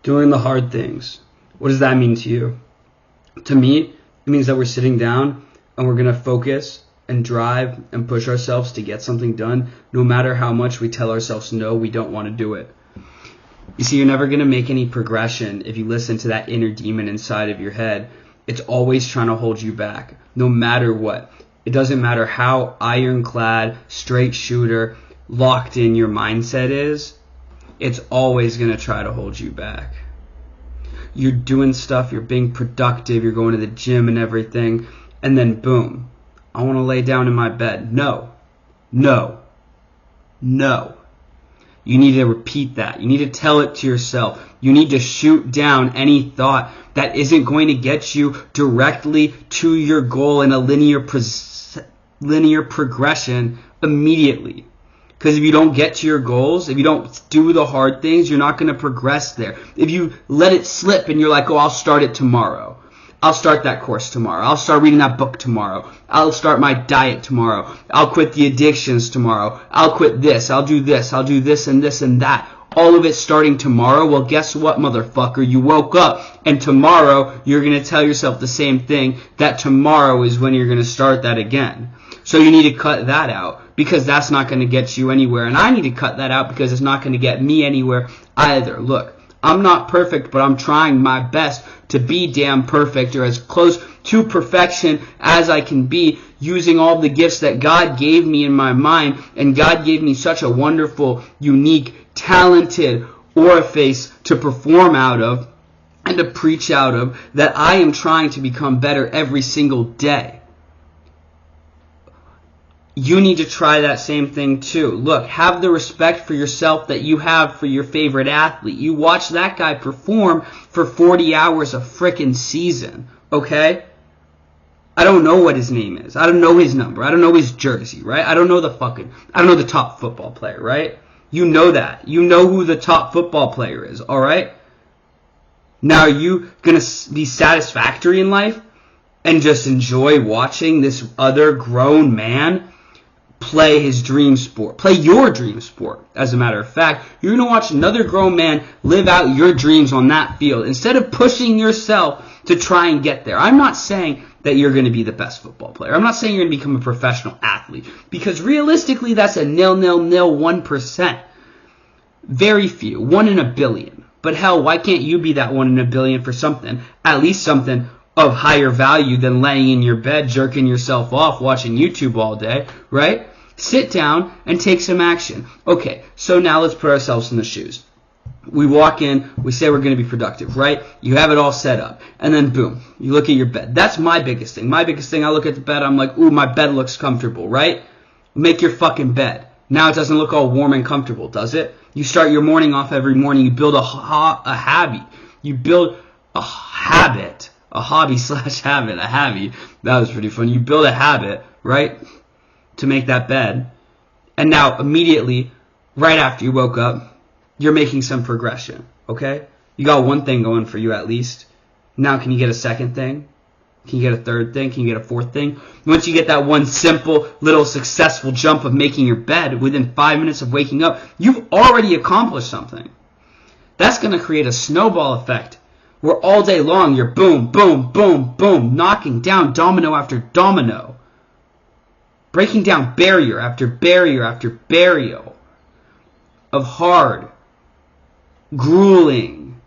Doing the hard things. What does that mean to you? To me, it means that we're sitting down and we're going to focus and drive and push ourselves to get something done, no matter how much we tell ourselves no, we don't want to do it. You see, you're never going to make any progression if you listen to that inner demon inside of your head. It's always trying to hold you back, no matter what. It doesn't matter how ironclad, straight shooter, locked in your mindset is. It's always going to try to hold you back. You're doing stuff, you're being productive, you're going to the gym and everything, and then boom, I want to lay down in my bed. No. You need to repeat that. You need to tell it to yourself. You need to shoot down any thought that isn't going to get you directly to your goal in a linear progression immediately. Because if you don't get to your goals, if you don't do the hard things, you're not going to progress there. If you let it slip and you're like, oh, I'll start it tomorrow. I'll start that course tomorrow. I'll start reading that book tomorrow. I'll start my diet tomorrow. I'll quit the addictions tomorrow. I'll quit this. I'll do this. I'll do this and this and that. All of it starting tomorrow. Well, guess what, motherfucker? You woke up and tomorrow you're going to tell yourself the same thing, that tomorrow is when you're going to start that again. So you need to cut that out because that's not going to get you anywhere. And I need to cut that out because it's not going to get me anywhere either. Look, I'm not perfect, but I'm trying my best to be damn perfect or as close to perfection as I can be using all the gifts that God gave me in my mind. And God gave me such a wonderful, unique, talented orifice to perform out of and to preach out of that I am trying to become better every single day. You need to try that same thing too. Look, have the respect for yourself that you have for your favorite athlete. You watch that guy perform for 40 hours a frickin' season, okay? I don't know what his name is. I don't know his number. I don't know his jersey, right? I don't know the top football player, right? You know that. You know who the top football player is, all right? Now, are you going to be satisfactory in life and just enjoy watching this other grown man play his dream sport, play your dream sport? As a matter of fact, you're going to watch another grown man live out your dreams on that field instead of pushing yourself to try and get there. I'm not saying that you're going to be the best football player. I'm not saying you're going to become a professional athlete because realistically that's a 1%. Very few, 1 in a billion. But hell, why can't you be that 1 in a billion for something, at least something of higher value than laying in your bed, jerking yourself off, watching YouTube all day, right? Sit down and take some action. Okay, so now let's put ourselves in the shoes. We walk in, we say we're going to be productive, right? You have it all set up. And then boom, you look at your bed. That's my biggest thing. My biggest thing, I look at the bed, I'm like, ooh, my bed looks comfortable, right? Make your fucking bed. Now it doesn't look all warm and comfortable, does it? You start your morning off every morning. You build a habit. You build a habit. A hobby/habit. A habit. That was pretty funny. You build a habit, right? To make that bed. And now immediately, right after you woke up, you're making some progression, okay? You got one thing going for you at least. Now can you get a second thing? Can you get a third thing? Can you get a fourth thing? Once you get that one simple little successful jump of making your bed within 5 minutes of waking up, you've already accomplished something. That's going to create a snowball effect where all day long you're boom, boom, boom, boom, knocking down domino after domino. Breaking down barrier after barrier after barrier of hard, grueling,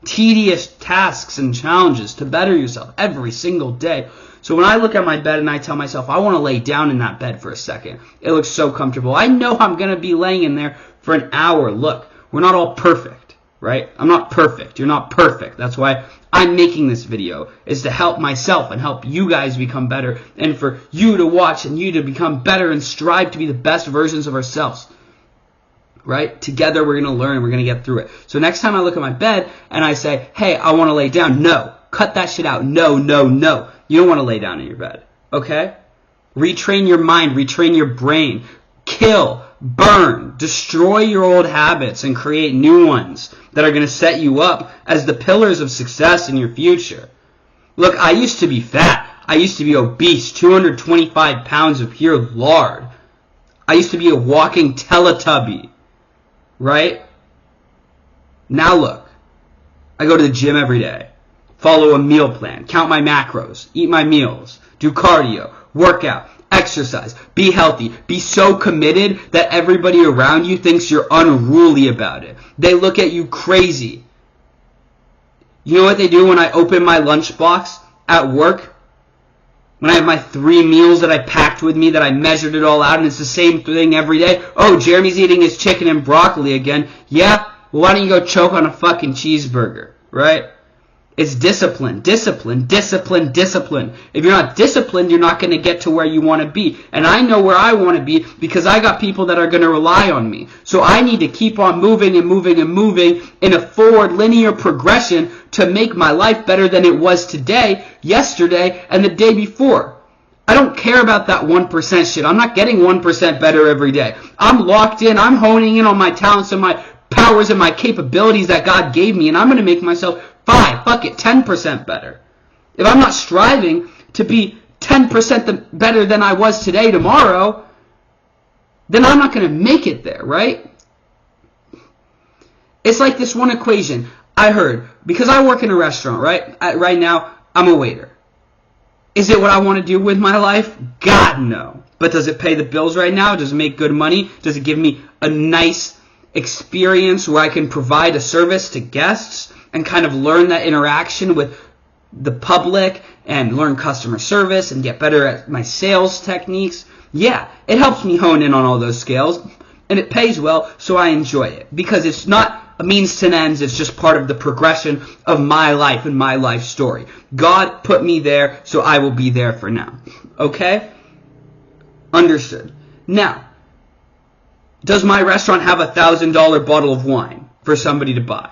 tedious tasks and challenges to better yourself every single day. So when I look at my bed and I tell myself, I want to lay down in that bed for a second. It looks so comfortable. I know I'm going to be laying in there for an hour. Look, we're not all perfect, right? I'm not perfect. You're not perfect. That's why I'm making this video, is to help myself and help you guys become better and for you to watch and you to become better and strive to be the best versions of ourselves. Right? Together we're going to learn and we're going to get through it. So next time I look at my bed and I say, hey, I want to lay down. No. Cut that shit out. No. You don't want to lay down in your bed. Okay? Retrain your mind. Retrain your brain. Kill. Burn. Destroy your old habits and create new ones that are going to set you up as the pillars of success in your future. Look, I used to be fat. I used to be obese. 225 pounds of pure lard. I used to be a walking Teletubby. Right? Now look, I go to the gym every day, follow a meal plan, count my macros, eat my meals, do cardio, work out, exercise, be healthy, be so committed that everybody around you thinks you're unruly about it. They look at you crazy. You know what they do when I open my lunchbox at work? When I have my 3 meals that I packed with me, that I measured it all out, and it's the same thing every day. Oh, Jeremy's eating his chicken and broccoli again. Yeah? Well, why don't you go choke on a fucking cheeseburger, right? It's discipline, discipline, discipline, discipline. If you're not disciplined, you're not going to get to where you want to be. And I know where I want to be because I got people that are going to rely on me. So I need to keep on moving and moving and moving in a forward linear progression to make my life better than it was today, yesterday, and the day before. I don't care about that 1% shit. I'm not getting 1% better every day. I'm locked in. I'm honing in on my talents and my powers and my capabilities that God gave me, and I'm going to make myself 10% better. If I'm not striving to be 10% better than I was today, tomorrow, then I'm not going to make it there, right? It's like this one equation I heard, because I work in a restaurant, right? Right now, I'm a waiter. Is it what I want to do with my life? God, no. But does it pay the bills right now? Does it make good money? Does it give me a nice experience where I can provide a service to guests and kind of learn that interaction with the public and learn customer service and get better at my sales techniques? Yeah, it helps me hone in on all those skills, and it pays well, so I enjoy it. Because it's not a means to an end, it's just part of the progression of my life and my life story. God put me there, so I will be there for now. Okay? Understood. Now, does my restaurant have a $1,000 bottle of wine for somebody to buy?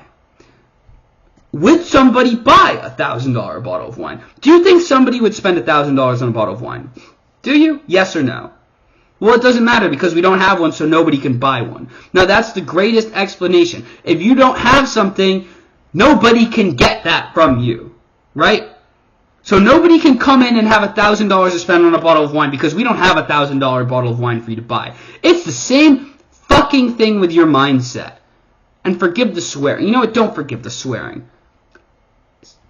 Would somebody buy a $1,000 bottle of wine? Do you think somebody would spend $1,000 on a bottle of wine? Do you? Yes or no? Well, it doesn't matter because we don't have one, so nobody can buy one. Now, that's the greatest explanation. If you don't have something, nobody can get that from you, right? So nobody can come in and have $1,000 to spend on a bottle of wine because we don't have a $1,000 bottle of wine for you to buy. It's the same fucking thing with your mindset. And forgive the swearing. You know what? Don't forgive the swearing.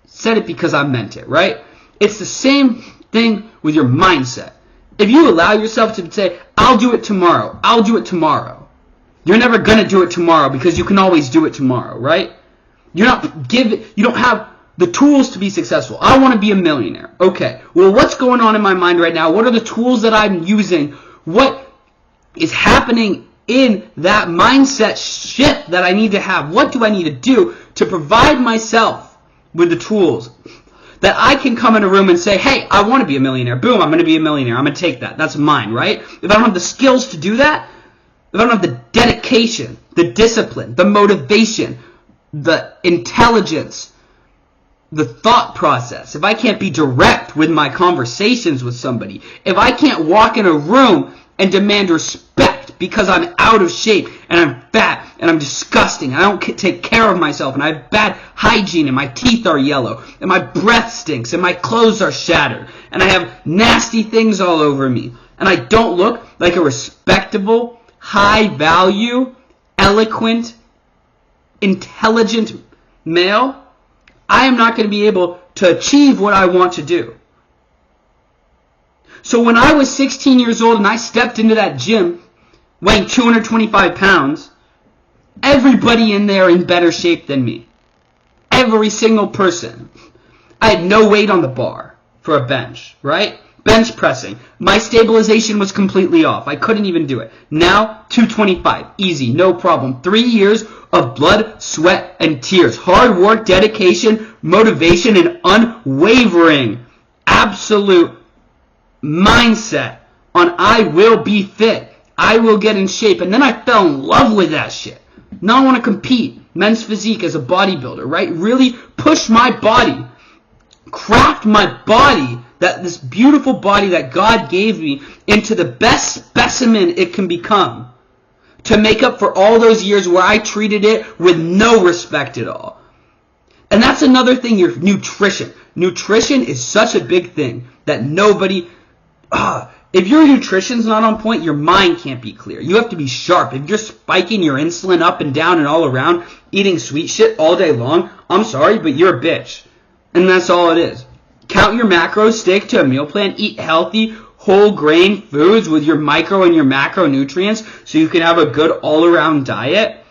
Said it because I meant it, right? It's the same thing with your mindset. If you allow yourself to say, I'll do it tomorrow, I'll do it tomorrow, you're never going to do it tomorrow because you can always do it tomorrow, right? You don't have the tools to be successful. I want to be a millionaire. Okay, well, what's going on in my mind right now? What are the tools that I'm using? What is happening in that mindset shift that I need to have? What do I need to do to provide myself with the tools that I can come in a room and say, hey, I want to be a millionaire. Boom, I'm going to be a millionaire. I'm going to take that. That's mine, right? If I don't have the skills to do that, if I don't have the dedication, the discipline, the motivation, the intelligence, the thought process, if I can't be direct with my conversations with somebody, if I can't walk in a room and demand respect because I'm out of shape and I'm fat and I'm disgusting and I don't take care of myself and I have bad hygiene and my teeth are yellow and my breath stinks and my clothes are shattered and I have nasty things all over me and I don't look like a respectable, high value, eloquent, intelligent male, I am not going to be able to achieve what I want to do. So when I was 16 years old and I stepped into that gym weighing 225 pounds, everybody in there in better shape than me. Every single person. I had no weight on the bar for a bench, right? Bench pressing. My stabilization was completely off. I couldn't even do it. Now, 225. Easy. No problem. 3 years of blood, sweat, and tears. Hard work, dedication, motivation, and unwavering, absolute mindset on I will be fit. I will get in shape. And then I fell in love with that shit. Now I want to compete. Men's physique as a bodybuilder, right? Really push my body. Craft my body, this beautiful body that God gave me, into the best specimen it can become. To make up for all those years where I treated it with no respect at all. And that's another thing, your nutrition. Nutrition is such a big thing that nobody... If your nutrition's not on point, your mind can't be clear. You have to be sharp. If you're spiking your insulin up and down and all around, eating sweet shit all day long, I'm sorry, but you're a bitch. And that's all it is. Count your macros, stick to a meal plan, eat healthy, whole grain foods with your micro and your macronutrients so you can have a good all-around diet.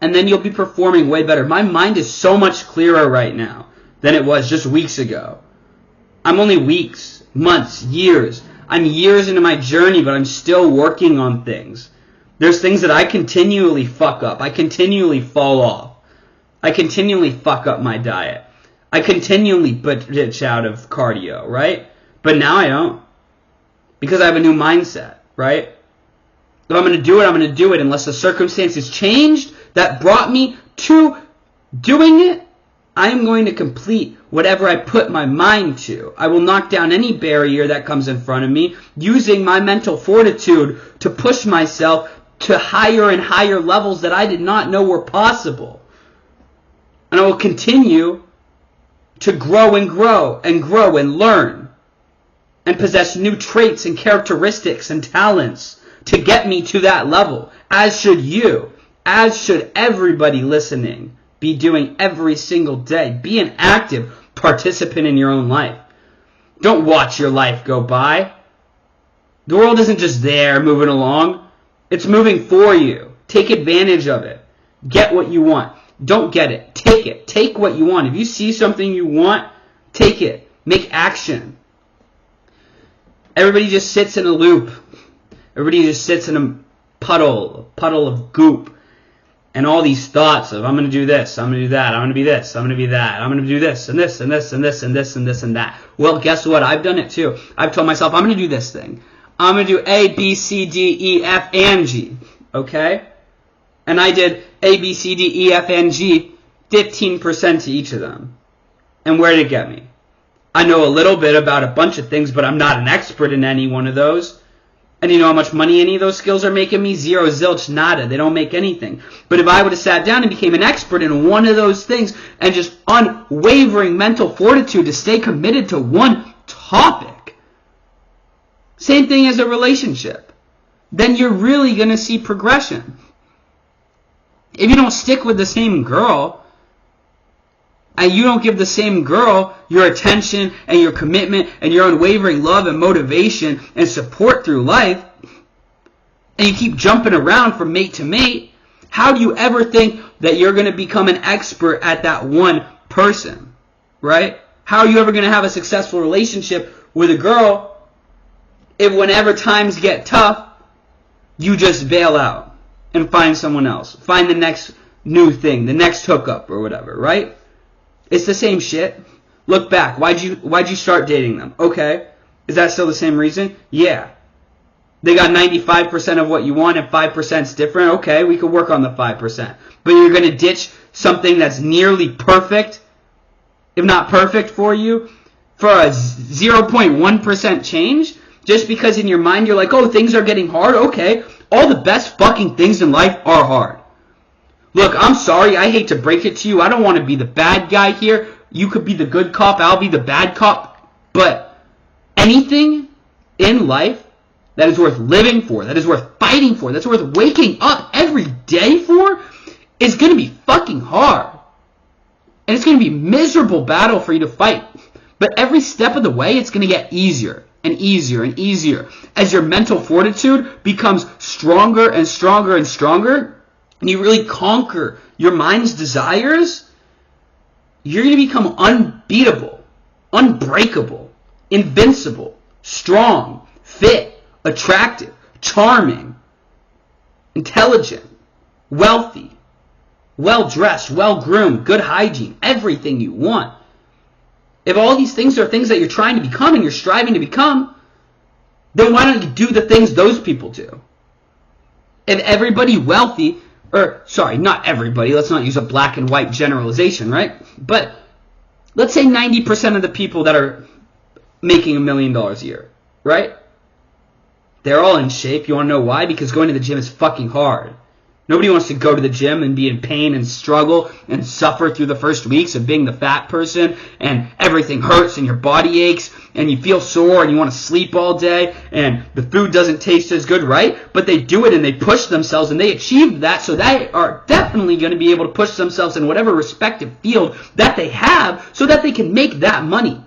And then you'll be performing way better. My mind is so much clearer right now than it was just weeks ago. I'm only weeks, months, years. I'm years into my journey, but I'm still working on things. There's things that I continually fuck up. I continually fall off. I continually fuck up my diet. I continually bitch out of cardio, right? But now I don't. Because I have a new mindset, right? If I'm going to do it, I'm going to do it unless the circumstances changed that brought me to doing it. I am going to complete whatever I put my mind to. I will knock down any barrier that comes in front of me using my mental fortitude to push myself to higher and higher levels that I did not know were possible. And I will continue to grow and grow and grow and learn and possess new traits and characteristics and talents to get me to that level, as should you, as should everybody listening be doing every single day. Be an active participant in your own life. Don't watch your life go by. The world isn't just there moving along. It's moving for you. Take advantage of it. Get what you want. Don't get it. Take it. Take what you want. If you see something you want, take it. Make action. Everybody just sits in a loop. Everybody just sits in a puddle of goop. And all these thoughts of, I'm going to do this, I'm going to do that, I'm going to be this, I'm going to be that, I'm going to do this, and this, and this, and this, and this, and this, and that. Well, guess what? I've done it too. I've told myself, I'm going to do this thing. I'm going to do A, B, C, D, E, F, and G. Okay? And I did A, B, C, D, E, F, and G, 15% to each of them. And where did it get me? I know a little bit about a bunch of things, but I'm not an expert in any one of those. And you know how much money any of those skills are making me? Zero, zilch, nada. They don't make anything. But if I would have sat down and became an expert in one of those things and just unwavering mental fortitude to stay committed to one topic, same thing as a relationship, then you're really going to see progression. If you don't stick with the same girl, and you don't give the same girl your attention and your commitment and your unwavering love and motivation and support through life, and you keep jumping around from mate to mate, how do you ever think that you're going to become an expert at that one person, right? How are you ever going to have a successful relationship with a girl if whenever times get tough, you just bail out and find someone else, find the next new thing, the next hookup or whatever, right? It's the same shit. Look back. Why'd you start dating them? Okay. Is that still the same reason? Yeah. They got 95% of what you want and 5%'s different. Okay, we could work on the 5%. But you're going to ditch something that's nearly perfect, if not perfect for you, for a 0.1% change? Just because in your mind you're like, oh, things are getting hard? Okay. All the best fucking things in life are hard. Look, I'm sorry, I hate to break it to you. I don't want to be the bad guy here. You could be the good cop, I'll be the bad cop. But anything in life that is worth living for, that is worth fighting for, that's worth waking up every day for, is going to be fucking hard. And it's going to be a miserable battle for you to fight. But every step of the way, it's going to get easier and easier and easier. As your mental fortitude becomes stronger and stronger and stronger, and you really conquer your mind's desires, you're going to become unbeatable, unbreakable, invincible, strong, fit, attractive, charming, intelligent, wealthy, well-dressed, well-groomed, good hygiene, everything you want. If all these things are things that you're trying to become and you're striving to become, then why don't you do the things those people do? If everybody wealthy, or sorry, not everybody, let's not use a black and white generalization, right? But let's say 90% of the people that are making $1 million a year, right? They're all in shape. You want to know why? Because going to the gym is fucking hard. Nobody wants to go to the gym and be in pain and struggle and suffer through the first weeks of being the fat person, and everything hurts and your body aches and you feel sore and you want to sleep all day and the food doesn't taste as good, right? But they do it and they push themselves and they achieve that, so they are definitely going to be able to push themselves in whatever respective field that they have so that they can make that money.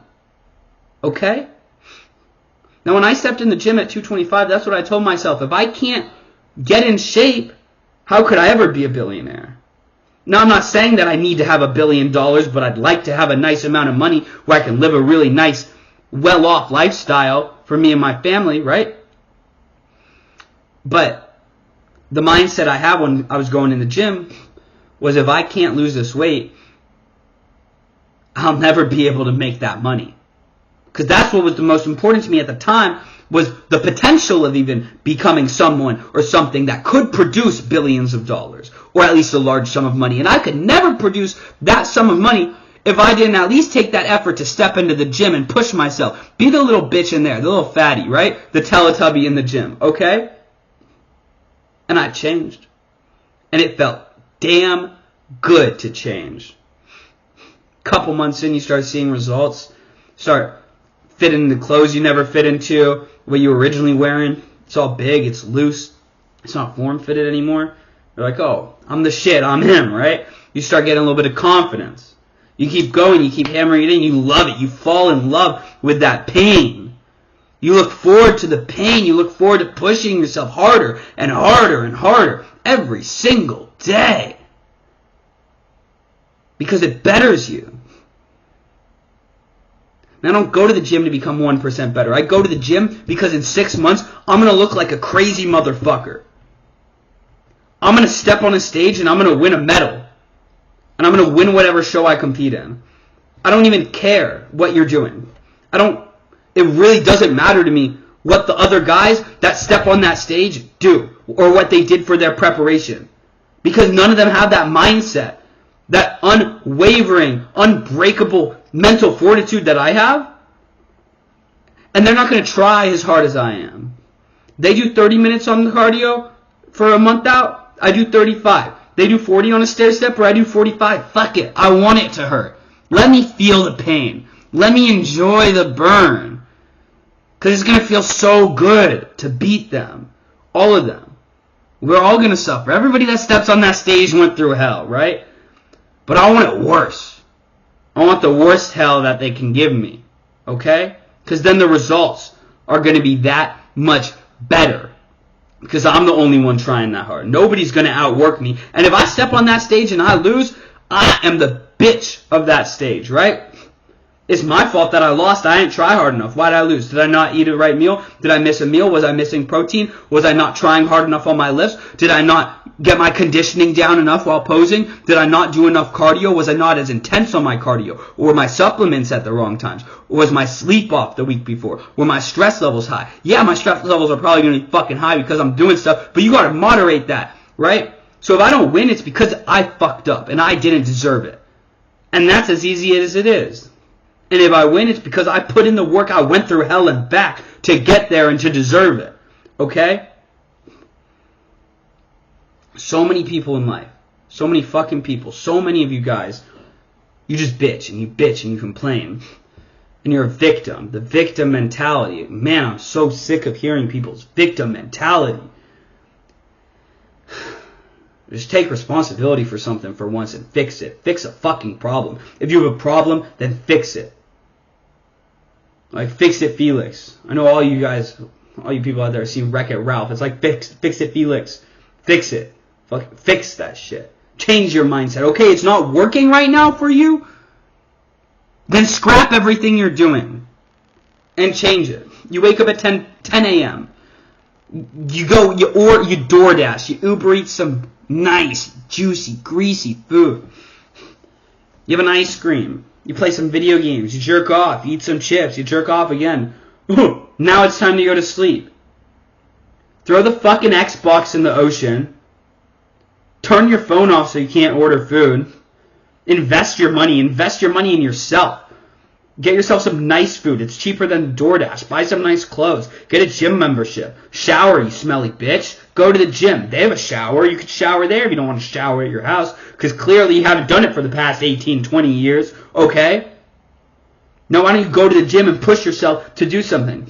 Okay? Now when I stepped in the gym at 225, that's what I told myself. If I can't get in shape, how could I ever be a billionaire? Now, I'm not saying that I need to have $1 billion, but I'd like to have a nice amount of money where I can live a really nice, well-off lifestyle for me and my family, right? But the mindset I had when I was going in the gym was, if I can't lose this weight, I'll never be able to make that money. Because that's what was the most important to me at the time, was the potential of even becoming someone or something that could produce billions of dollars, or at least a large sum of money. And I could never produce that sum of money if I didn't at least take that effort to step into the gym and push myself. Be the little bitch in there, the little fatty, right? The Teletubby in the gym, okay? And I changed. And it felt damn good to change. Couple months in, you start seeing results. Start fitting the clothes you never fit into, what you were originally wearing. It's all big, it's loose, it's not form-fitted anymore. You're like, oh, I'm the shit, I'm him, right? You start getting a little bit of confidence. You keep going, you keep hammering it in, you love it. You fall in love with that pain. You look forward to the pain. You look forward to pushing yourself harder and harder and harder every single day. Because it betters you. And I don't go to the gym to become 1% better. I go to the gym because in 6 months, I'm going to look like a crazy motherfucker. I'm going to step on a stage and I'm going to win a medal. And I'm going to win whatever show I compete in. I don't even care what you're doing. It really doesn't matter to me what the other guys that step on that stage do or what they did for their preparation. Because none of them have that mindset, that unwavering, unbreakable mental fortitude that I have. And they're not going to try as hard as I am. They do 30 minutes on the cardio for a month out. I do 35. They do 40 on a stair step, or I do 45. Fuck it. I want it to hurt. Let me feel the pain. Let me enjoy the burn. Because it's going to feel so good to beat them. All of them. We're all going to suffer. Everybody that steps on that stage went through hell, right? But I want it worse. I want the worst hell that they can give me. Okay? Because then the results are going to be that much better. Because I'm the only one trying that hard. Nobody's going to outwork me. And if I step on that stage and I lose, I am the bitch of that stage, right? It's my fault that I lost. I didn't try hard enough. Why did I lose? Did I not eat a right meal? Did I miss a meal? Was I missing protein? Was I not trying hard enough on my lifts? Did I not get my conditioning down enough while posing? Did I not do enough cardio? Was I not as intense on my cardio? Or were my supplements at the wrong times? Or was my sleep off the week before? Were my stress levels high? Yeah, my stress levels are probably going to be fucking high because I'm doing stuff, but you got to moderate that, right? So if I don't win, it's because I fucked up and I didn't deserve it. And that's as easy as it is. And if I win, it's because I put in the work. I went through hell and back to get there and to deserve it. Okay? So many people in life. So many fucking people. So many of you guys. You just bitch and you complain. And you're a victim. The victim mentality. Man, I'm so sick of hearing people's victim mentality. Just take responsibility for something for once and fix it. Fix a fucking problem. If you have a problem, then fix it. Like, Fix It Felix. I know all you guys, all you people out there see Wreck-It Ralph. It's like, fix it Felix. Fix it. Fix that shit. Change your mindset. Okay, it's not working right now for you? Then scrap everything you're doing. And change it. You wake up at 10 a.m. You DoorDash. You Uber Eats some nice, juicy, greasy food. You have an ice cream. You play some video games. You jerk off. You eat some chips. You jerk off again. Now it's time to go to sleep. Throw the fucking Xbox in the ocean. Turn your phone off so you can't order food. Invest your money. Invest your money in yourself. Get yourself some nice food. It's cheaper than DoorDash. Buy some nice clothes. Get a gym membership. Shower, you smelly bitch. Go to the gym. They have a shower. You could shower there if you don't want to shower at your house, because clearly you haven't done it for the past 18, 20 years, okay? Now why don't you go to the gym and push yourself to do something?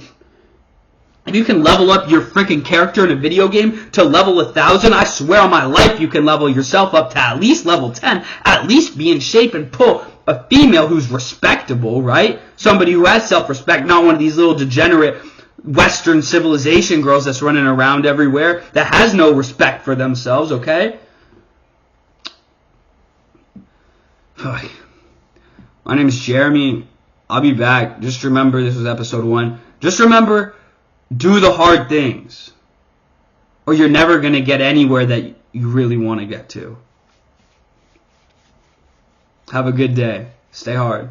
If you can level up your freaking character in a video game to level 1,000, I swear on my life you can level yourself up to at least level 10, at least be in shape and pull a female who's respectable, right? Somebody who has self-respect, not one of these little degenerate Western civilization girls that's running around everywhere that has no respect for themselves, okay? My name is Jeremy. I'll be back. Just remember, this was episode 1. Just remember, do the hard things, or you're never going to get anywhere that you really want to get to. Have a good day. Stay hard.